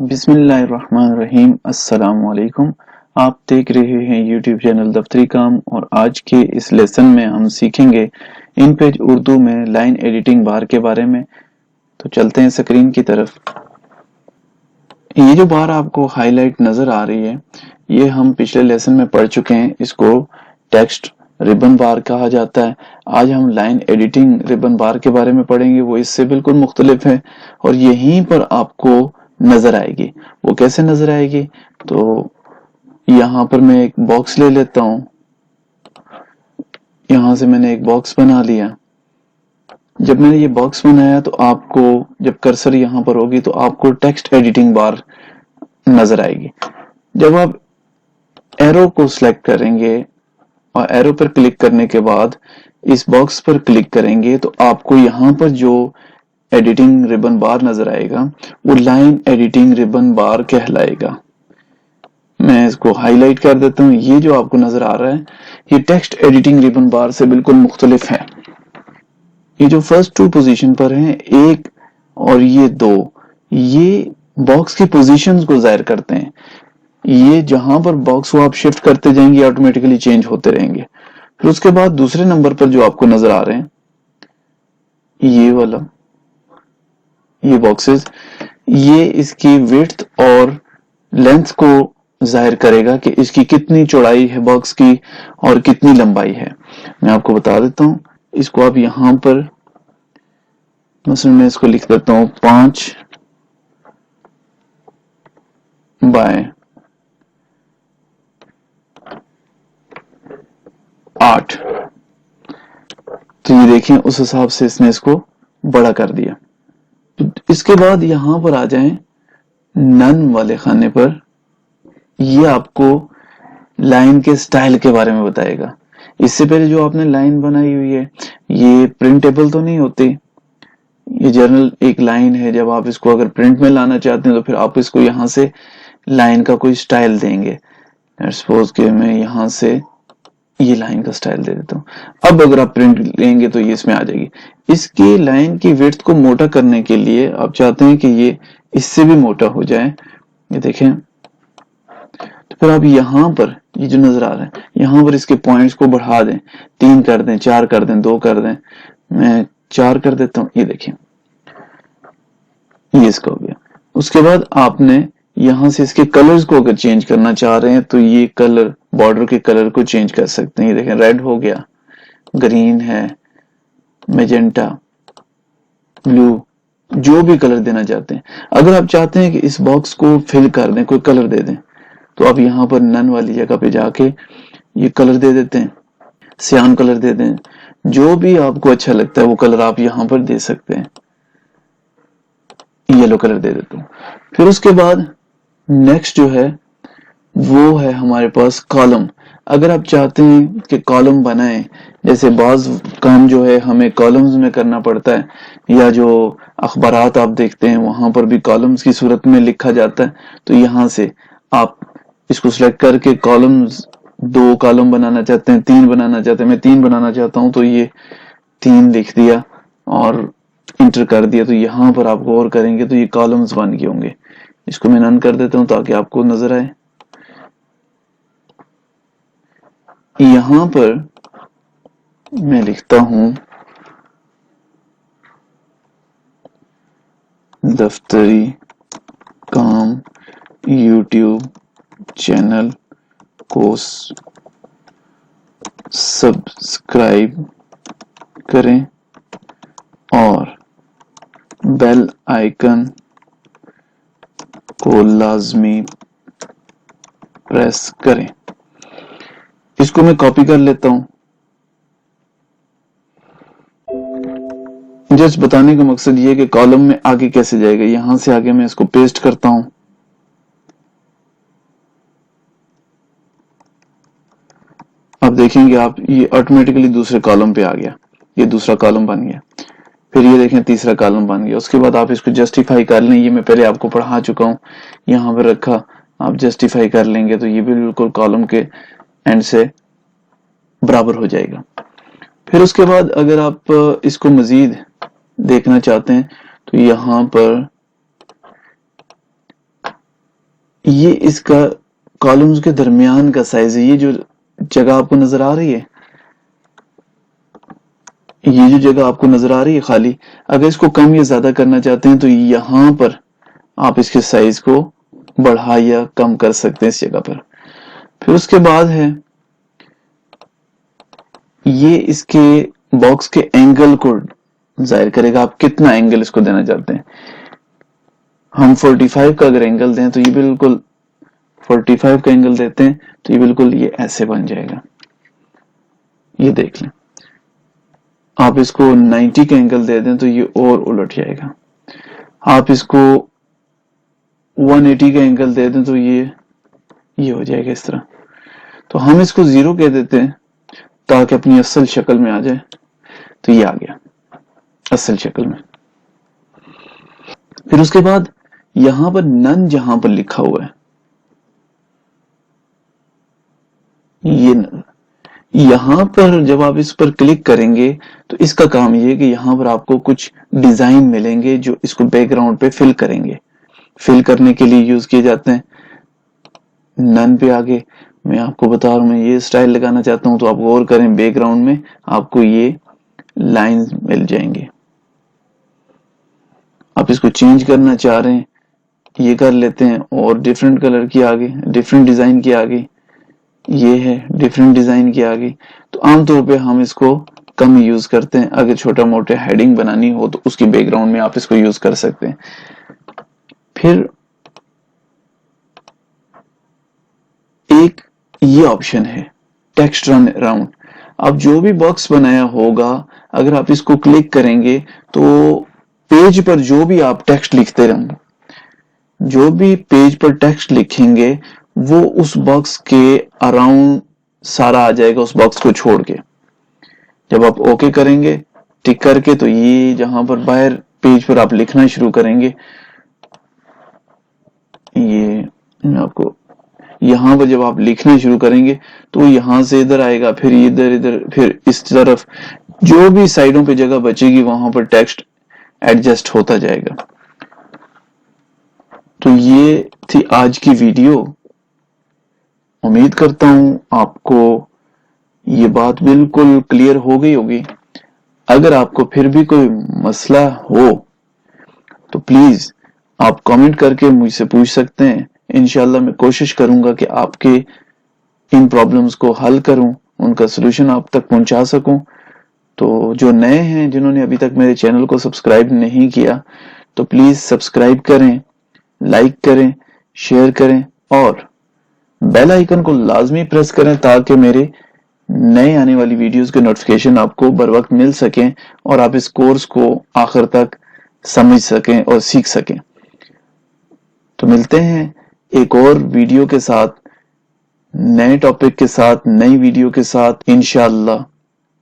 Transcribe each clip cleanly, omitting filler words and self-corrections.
بسم اللہ الرحمن الرحیم۔ السلام علیکم۔ آپ دیکھ رہے ہیں یوٹیوب چینل دفتری کام، اور آج کے اس لیسن میں ہم سیکھیں گے ان پیج اردو میں لائن ایڈیٹنگ بار کے بارے میں۔ تو چلتے ہیں سکرین کی طرف۔ یہ جو بار آپ کو ہائی لائٹ نظر آ رہی ہے، یہ ہم پچھلے لیسن میں پڑھ چکے ہیں۔ اس کو ٹیکسٹ ریبن بار کہا جاتا ہے۔ آج ہم لائن ایڈیٹنگ ریبن بار کے بارے میں پڑھیں گے۔ وہ اس سے بالکل مختلف ہے اور یہیں پر آپ کو نظر آئے گی۔ وہ کیسے نظر آئے گی؟ تو یہاں پر میں ایک باکس لے لیتا ہوں۔ یہاں سے میں نے ایک باکس بنا لیا۔ جب میں نے یہ باکس بنایا تو آپ کو جب کرسر یہاں پر ہوگی تو آپ کو ٹیکسٹ ایڈیٹنگ بار نظر آئے گی۔ جب آپ ایرو کو سلیکٹ کریں گے اور ایرو پر کلک کرنے کے بعد اس باکس پر کلک کریں گے تو آپ کو یہاں پر جو ایڈیٹنگ ریبن بار نظر آئے گا وہ لائن ایڈیٹنگ ریبن بار کہلائے گا۔ میں اس کو ہائی لائٹ کر دیتا ہوں۔ یہ جو آپ کو نظر آ رہا ہے یہ ٹیکسٹ ایڈیٹنگ ریبن بار سے بالکل مختلف ہے۔ یہ جو فرسٹ ٹو پوزیشن پر ہیں، ایک اور یہ دو، یہ باکس کی پوزیشنز کو ظاہر کرتے ہیں۔ یہ جہاں پر باکس کو آپ شفٹ کرتے جائیں گے آٹومیٹکلی چینج ہوتے رہیں گے۔ پھر اس کے بعد دوسرے نمبر پر جو آپ کو نظر آ رہے ہیں یہ والا، یہ باکسز، یہ اس کی ویڈتھ اور لینتھ کو ظاہر کرے گا کہ اس کی کتنی چوڑائی ہے باکس کی اور کتنی لمبائی ہے۔ میں آپ کو بتا دیتا ہوں۔ اس کو آپ یہاں پر مثلا میں اس کو لکھ دیتا ہوں 5 بائے 8۔ تو یہ دیکھیں اس حساب سے اس نے اس کو بڑا کر دیا۔ اس کے بعد یہاں پر آ جائیں نن والے خانے پر۔ یہ آپ کو لائن کے سٹائل کے بارے میں بتائے گا۔ اس سے پہلے جو آپ نے لائن بنائی ہوئی ہے یہ پرنٹیبل تو نہیں ہوتی، یہ جنرل ایک لائن ہے۔ جب آپ اس کو اگر پرنٹ میں لانا چاہتے ہیں تو پھر آپ اس کو یہاں سے لائن کا کوئی سٹائل دیں گے۔ سپوز کہ میں یہاں سے یہ لائن کا سٹائل دے دیتا ہوں۔ اب اگر آپ پرنٹ لیں گے تو یہ اس میں آ جائے گی۔ اس کی لائن کی ویڈتھ کو موٹا کرنے کے لیے آپ چاہتے ہیں کہ یہ اس سے بھی موٹا ہو جائے، یہ دیکھیں، تو پھر آپ یہاں پر یہ جو نظر آ رہا ہے یہاں پر اس کے پوائنٹس کو بڑھا دیں، 3 کر دیں، 4 کر دیں، 2 کر دیں۔ میں 4 کر دیتا ہوں، یہ دیکھیں یہ اس کا ہو گیا۔ اس کے بعد آپ نے یہاں سے اس کے کلرز کو اگر چینج کرنا چاہ رہے ہیں تو یہ کلر، بارڈر کے کلر کو چینج کر سکتے ہیں۔ یہ دیکھیں ریڈ ہو گیا، گرین ہے، میجنٹا، بلو، جو بھی کلر دینا چاہتے ہیں۔ اگر آپ چاہتے ہیں کہ اس باکس کو فل کر دیں، کوئی کلر دے دیں، تو آپ یہاں پر نن والی جگہ پہ جا کے یہ کلر دے دیتے ہیں، سیان کلر دے دیں، جو بھی آپ کو اچھا لگتا ہے وہ کلر آپ یہاں پر دے سکتے ہیں۔ یلو کلر دے دیتا ہوں۔ پھر اس کے بعد نیکسٹ جو ہے وہ ہے ہمارے پاس کالم۔ اگر آپ چاہتے ہیں کہ کالم بنائیں، جیسے بعض کام جو ہے ہمیں کالمز میں کرنا پڑتا ہے، یا جو اخبارات آپ دیکھتے ہیں وہاں پر بھی کالمز کی صورت میں لکھا جاتا ہے، تو یہاں سے آپ اس کو سلیکٹ کر کے کالمز 2 کالم بنانا چاہتے ہیں، 3 بنانا چاہتے ہیں، میں 3 بنانا چاہتا ہوں تو یہ 3 لکھ دیا اور انٹر کر دیا۔ تو یہاں پر آپ غور کریں گے تو یہ کالمز بن گئے ہوں گے۔ اس کو میں نن کر دیتا ہوں تاکہ آپ کو نظر آئے۔ یہاں پر میں لکھتا ہوں دفتری کام یوٹیوب چینل کو سبسکرائب کریں اور بیل آئیکن کو لازمی پریس کریں۔ اس کو میں کاپی کر لیتا ہوں۔ جسٹ بتانے کا مقصد یہ کہ کالم میں آگے کیسے جائے گا۔ یہاں سے آگے میں اس کو پیسٹ کرتا ہوں۔ اب دیکھیں گے آپ یہ آٹومیٹکلی دوسرے کالم پہ آ گیا، یہ دوسرا کالم بن گیا۔ پھر یہ دیکھیں تیسرا کالم بن گیا۔ اس کے بعد آپ اس کو جسٹیفائی کر لیں، یہ میں پہلے آپ کو پڑھا چکا ہوں، یہاں پہ رکھا، آپ جسٹیفائی کر لیں گے تو یہ بھی بالکل کالم کے اینڈ سے برابر ہو جائے گا۔ پھر اس کے بعد اگر آپ اس کو مزید دیکھنا چاہتے ہیں تو یہاں پر یہ اس کا کالمز کے درمیان کا سائز ہے. یہ جو جگہ آپ کو نظر آ رہی ہے، یہ جو جگہ آپ کو نظر آ رہی ہے خالی، اگر اس کو کم یا زیادہ کرنا چاہتے ہیں تو یہاں پر آپ اس کے سائز کو بڑھا یا کم کر سکتے ہیں اس جگہ پر. پھر اس کے بعد ہے یہ اس کے باکس کے اینگل کو ظاہر کرے گا. آپ کتنا اینگل اس کو دینا چاہتے ہیں. ہم 45 کا اگر اینگل دیں تو یہ بالکل 45 کا اینگل دیتے ہیں تو یہ بالکل یہ ایسے بن جائے گا. یہ دیکھ لیں. آپ اس کو 90 کا اینگل دے دیں تو یہ اور الٹ جائے گا. آپ اس کو 180 کا اینگل دے دیں تو یہ ہو جائے گا اس طرح. تو ہم اس کو 0 کہہ دیتے ہیں تاکہ اپنی اصل شکل میں آ جائے. تو یہ آ گیا اصل شکل میں. پھر اس کے بعد یہاں پر نن جہاں پر لکھا ہوا ہے، یہ یہاں پر جب آپ اس پر کلک کریں گے تو اس کا کام یہ ہے کہ یہاں پر آپ کو کچھ ڈیزائن ملیں گے جو اس کو بیک گراؤنڈ پہ فل کریں گے. فل کرنے کے لیے یوز کیے جاتے ہیں. نن پہ آگے میں آپ کو بتا رہا ہوں، میں یہ سٹائل لگانا چاہتا ہوں تو آپ غور کریں، بیک گراؤنڈ میں آپ کو یہ لائنز مل جائیں گے. آپ اس کو چینج کرنا چاہ رہے ہیں یہ کر لیتے ہیں، اور ڈیفرنٹ کلر کی آگے، ڈیفرنٹ ڈیزائن کی آگے، یہ ہے ڈیفرنٹ ڈیزائن کی آگے. تو عام طور پہ ہم اس کو کم یوز کرتے ہیں. اگر چھوٹا موٹے ہیڈنگ بنانی ہو تو اس کی بیک گراؤنڈ میں آپ اس کو یوز کر سکتے ہیں. پھر ایک یہ آپشن ہے ٹیکسٹ رن اراؤنڈ. اب جو بھی باکس بنایا ہوگا اگر آپ اس کو کلک کریں گے تو پیج پر جو بھی آپ ٹیکسٹ لکھتے رہیں گے، جو بھی پیج پر ٹیکسٹ لکھیں گے وہ اس باکس کے اراؤنڈ سارا آ جائے گا، اس باکس کو چھوڑ کے. جب آپ اوکے کریں گے ٹک کر کے تو یہ جہاں پر باہر پیج پر آپ لکھنا شروع کریں گے، یہ میں آپ کو یہاں پر جب آپ لکھنا شروع کریں گے تو یہاں سے ادھر آئے گا، پھر ادھر پھر اس طرف جو بھی سائڈوں پہ جگہ بچے گی وہاں پر ٹیکسٹ ایڈجسٹ ہوتا جائے گا. تو یہ تھی آج کی ویڈیو. امید کرتا ہوں آپ کو یہ بات بالکل کلیئر ہو گئی ہوگی. اگر آپ کو پھر بھی کوئی مسئلہ ہو تو پلیز آپ کامنٹ کر کے مجھ سے پوچھ سکتے ہیں. انشاءاللہ میں کوشش کروں گا کہ آپ کے ان پرابلمز کو حل کروں، ان کا سلوشن آپ تک پہنچا سکوں. تو جو نئے ہیں جنہوں نے ابھی تک میرے چینل کو سبسکرائب نہیں کیا تو پلیز سبسکرائب کریں، لائک کریں، شیئر کریں اور بیل آئیکن کو لازمی پریس کریں تاکہ میرے نئے آنے والی ویڈیوز کے نوٹیفیکیشن آپ کو بر وقت مل سکیں اور آپ اس کورس کو آخر تک سمجھ سکیں اور سیکھ سکیں. تو ملتے ہیں ایک اور ویڈیو کے ساتھ، نئے ٹاپک کے ساتھ، نئی ویڈیو کے ساتھ انشاءاللہ.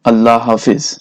اللہ حافظ.